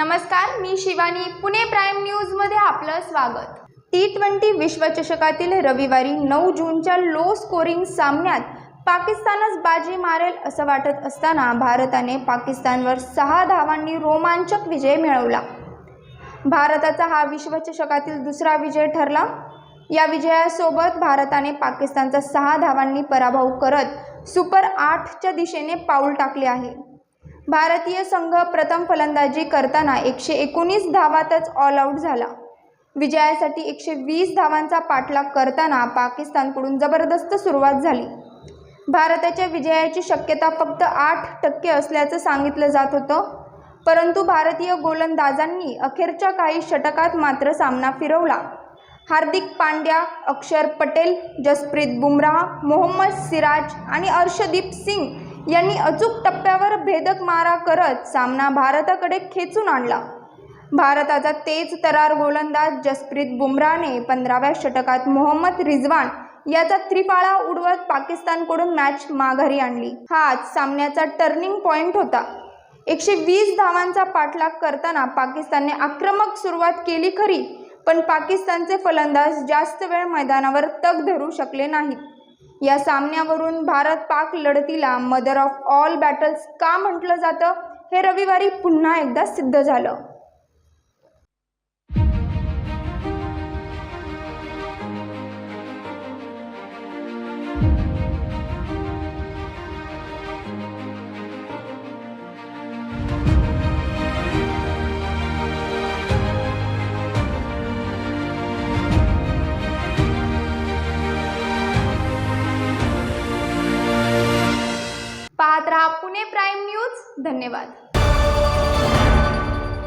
नमस्कार, मी Shivani. Pune prime news मध्ये आपलं स्वागत. T20 विश्वचषकातील रविवारी 9 जूनच्या लो स्कोरिंग सामन्यात पाकिस्तानच बाजी मारेल असं वाटत असताना भारताने पाकिस्तानवर 6 धावांनी रोमांचक विजय मिळवला. भारताचा हा विश्वचषकातील दुसरा विजय ठरला. या विजयासोबत भारताने पाकिस्तानचा 6 धावांनी पराभव करत सुपर 8च्या दिशेने पाऊल टाकले आहे. भारतीय संघ प्रथम फलंदाजी करताना 119 धावातच ऑल आउट झाला. विजयासाठी 120 धावांचा पाठलाग करताना पाकिस्तानकडून जबरदस्त सुरुवात झाली. भारताच्या विजयाची शक्यता फक्त 8% असल्याचं सांगितलं जात होतं, परंतु भारतीय गोलंदाजांनी अखेरच्या काही षटकात मात्र सामना फिरवला. हार्दिक पांड्या, अक्षर पटेल, जसप्रीत बुमराह, मोहम्मद सिराज आणि अर्शदीप सिंग यांनी अचूक टप्प्यावर भेदक मारा करत सामना भारताकडे खेचून आणला. भारताचा तेज तरार गोलंदाज जसप्रीत बुमराहने 15व्या षटकात मोहम्मद रिजवान याचा त्रिफळा उडवत पाकिस्तानकडून मॅच माघारी आणली. हाच सामन्याचा टर्निंग पॉइंट होता. 120 धावांचा पाठलाग करताना पाकिस्तानने आक्रमक सुरुवात केली खरी, पण पाकिस्तानचे फलंदाज जास्त वेळ मैदानावर तग धरू शकले नाहीत. या सामन्यावरून भारत-पाक लढतीला मदर ऑफ ऑल बॅटल्स का म्हटलं जातं हे रविवारी पुन्हा एकदा सिद्ध झालं. पाहत रहा पुणे प्राईम न्यूज. धन्यवाद.